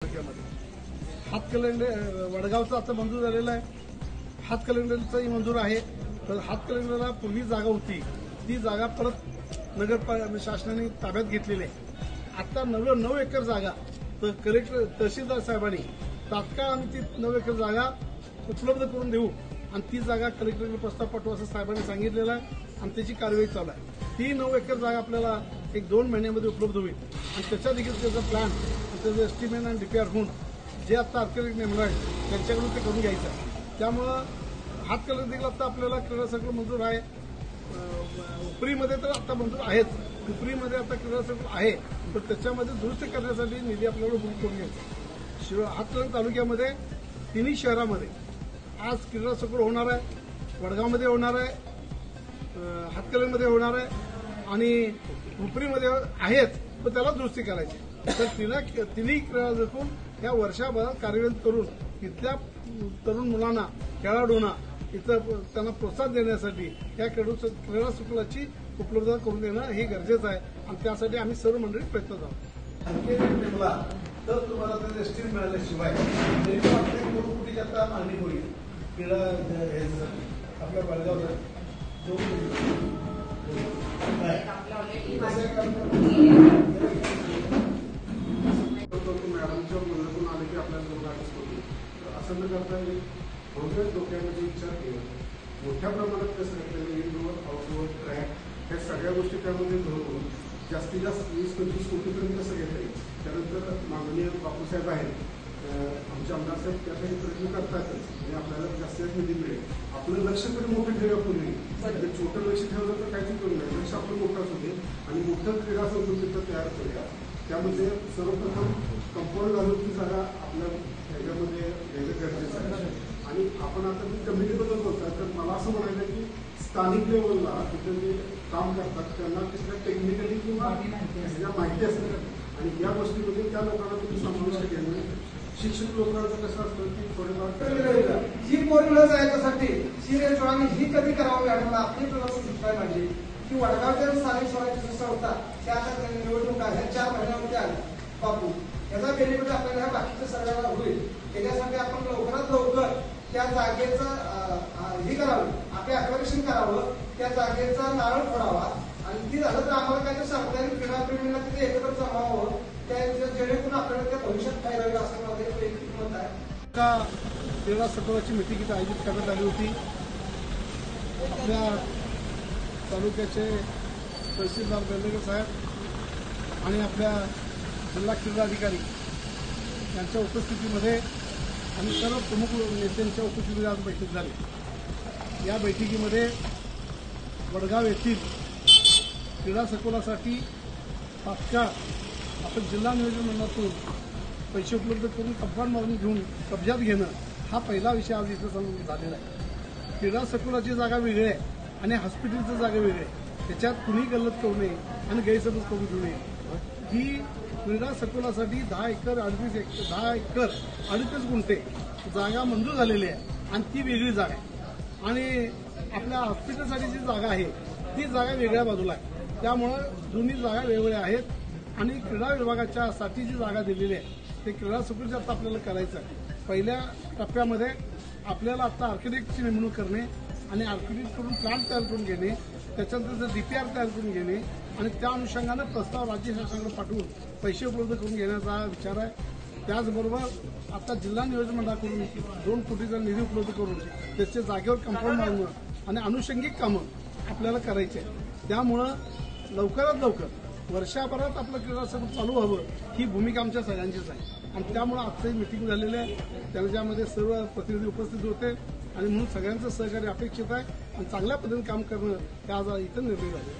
हातकलंगडे वडगावचं आता मंजूर झालेलं आहे. हातकलंगडेचाही मंजूर आहे. तर हातकलंगडेला पूर्वी जागा होती ती जागा परत नगर शासनाने ताब्यात घेतलेली आहे. आता 9 एकर जागा तर कलेक्टर तहसीलदार साहेबांनी तात्काळ आम्ही ती 9 एकर जागा उपलब्ध करून देऊ आणि ती जागा कलेक्टरने प्रस्ताव पाठवू असं साहेबांनी सांगितलेलं आहे आणि त्याची कारवाई चालू आहे. ती 9 एकर जागा आपल्याला 1-2 महिन्यामध्ये उपलब्ध होईल आणि त्याच्या देखील त्याचा प्लॅन त्याचं एस्टिमेट आणि डीपीआर होऊन जे आता आर्किटेक्ट नेमलं आहे त्यांच्याकडून ते करून घ्यायचं आहे. त्यामुळं हातकलंगडे देखील आता आपल्याला क्रीडा सर्कल मंजूर आहे. उपरीमध्ये तर आता मंजूर आहेच. उपरीमध्ये आता क्रीडा सर्कल आहे पण त्याच्यामध्ये दुरुस्ती करण्यासाठी निधी आपल्याला बुक करून घ्यायचा. हातकलंगडे तालुक्यामध्ये तिन्ही शहरामध्ये आज क्रीडा सर्कल होणार आहे. वडगावमध्ये होणार आहे, हातकलंगडेमध्ये होणार आहे आणि उपरीमध्ये आहेत पण त्याला दुरुस्ती करायची. तर तिन्ही क्रीडा सर्कल या वर्षाभरात कार्यान्वित करून इथल्या तरुण मुलांना खेळाडूंना इथं त्यांना प्रोत्साहन देण्यासाठी या क्रीडा सर्कलची उपलब्धता करून देणं हे गरजेचं आहे आणि त्यासाठी आम्ही सर्व मंडळी प्रयत्न आहोत. तर तुम्हाला त्याचं एस्टिमेट मिळाल्याशिवाय तरी पण आपल्या कोटीची आता मागणी होईल. क्रीडा आपल्या वडगावला मॅडमच्या बोलण्यातून आले की आपल्याला दोघांच होती. तर असं न करता बहुतेक डोक्यामध्ये विचार केला मोठ्या प्रमाणात कसं केलं इनडोअर आउटडोअर ट्रॅक ह्या सगळ्या गोष्टी त्यामध्ये धरून जास्तीत जास्त 20-25 कोटीपर्यंत कसं घेता येईल. त्यानंतर माननीय बापूसाहेब आहेत आमचे आमदार साहेब त्यासाठी प्रयत्न करतातच आणि आपल्याला जास्तीत निधी मिळेल. आपलं लक्ष तरी मोठं ठेवा पूर्वी छोटं लक्ष ठेवलं तर काहीच करू नये. लक्ष आपलं मोठंच होते आणि मोठं क्रीडा संकुल तिथं तयार करूया. त्यामध्ये सर्वप्रथम कंपाऊंड घालून ती जागा आपल्या ह्याच्यामध्ये घ्यायचं गरजेचं आहे. आणि आपण आता मी कमिटीबद्दल बोलतात तर मला असं म्हणायचं की स्थानिक लेवलला तिथे जे काम करतात त्यांना तिथल्या टेक्निकली किंवा ह्याच्या माहिती असते आणि या गोष्टीमध्ये त्या लोकांना तुम्ही समाविष्ट घेणं. शिक्षक लोकांचं कसं असतं की थोडेफार ही पोरं जायच्यासाठी सिरियस आणि ही कधी करावं मॅडमला आपली प्रवास शिकायला पाहिजे की वडगावच्या स्थानिक स्वराज्य संस्था होता त्या आता निवडणूक आहे 4 महिन्यामध्ये आली बापू याचा बेनिफिट आपल्याला ह्या बाकीच्या सर्वांना होईल. त्याच्यासाठी आपण लवकरात लवकर त्या जागेचं हे करावं आपले अक्वेशन करावं त्या जागेचा नारळ फोडावा आणि ती झालं तर आम्हाला काय तर सामुदायिक क्रीडाप्रेमींना तिथे एकत्र जमावं जेणेकरून आपल्याला त्या भविष्यात फायदा होईल असं माझं वैयक्तिक मत आहे. का क्रीडा सर्कलची मीटिंग इथं आयोजित करण्यात आली होती. आपल्या तालुक्याचे तहसीलदार बेंडेकर साहेब आणि आपल्या जिल्हा क्रीडा अधिकारी यांच्या उपस्थितीमध्ये आणि सर्व प्रमुख नेत्यांच्या उपस्थितीमध्ये आज बैठक झाली. या बैठकीमध्ये वडगाव येथील क्रीडा संकुलासाठी तात्काळ आपण जिल्हा नियोजन मंडळातून पैसे उपलब्ध करून कंपाऊंड मागणी घेऊन कब्जात घेणं हा पहिला विषय आज इथं झालेला आहे. क्रीडा संकुलाची जागा वेगळी आहे आणि हॉस्पिटलची जागा वेगळी आहे. त्याच्यात कुणी गल्लत करू नये आणि गैरसमज करून घेऊ नये. ही क्रीडा संकुलासाठी 10 एकर 38 गुंठे जागा मंजूर झालेली आहे आणि ती वेगळी जागा आहे आणि आपल्या हॉस्पिटलसाठी जी जागा आहे ती जागा वेगळ्या बाजूला आहे. त्यामुळं दोन्ही जागा वेगवेगळ्या आहेत आणि क्रीडा विभागाच्या साठी जी जागा दिलेली आहे ते क्रीडा संकुलची आता आपल्याला करायचं आहे. पहिल्या टप्प्यामध्ये आपल्याला आता आर्किटेक्टची नेमणूक करणे आणि आर्किटेक्टकडून प्लॅन तयार करून घेणे त्याच्यानंतर डीपीआर तयार करून घेणे आणि त्या अनुषंगानं प्रस्ताव राज्य शासनाकडे पाठवून पैसे उपलब्ध करून घेण्याचा विचार आहे. त्याचबरोबर आता जिल्हा नियोजन मंडळाकडून 2 कोटीचा निधी उपलब्ध करून त्याच्या जागेवर कंपाऊंड बांधणं आणि अनुषंगिक कामं आपल्याला करायची आहे. त्यामुळं लवकरात लवकर वर्षाभरात आपलं क्रीडा संकुल चालू व्हावं ही भूमिका आमच्या सगळ्यांचीच आहे आणि त्यामुळं आजची मीटिंग झालेली आहे. त्याच्यामध्ये सर्व प्रतिनिधी उपस्थित होते आणि म्हणून सगळ्यांचं सहकार्य अपेक्षित आहे आणि चांगल्या पद्धतीने काम करणं हे आज इथं निर्णय झाले.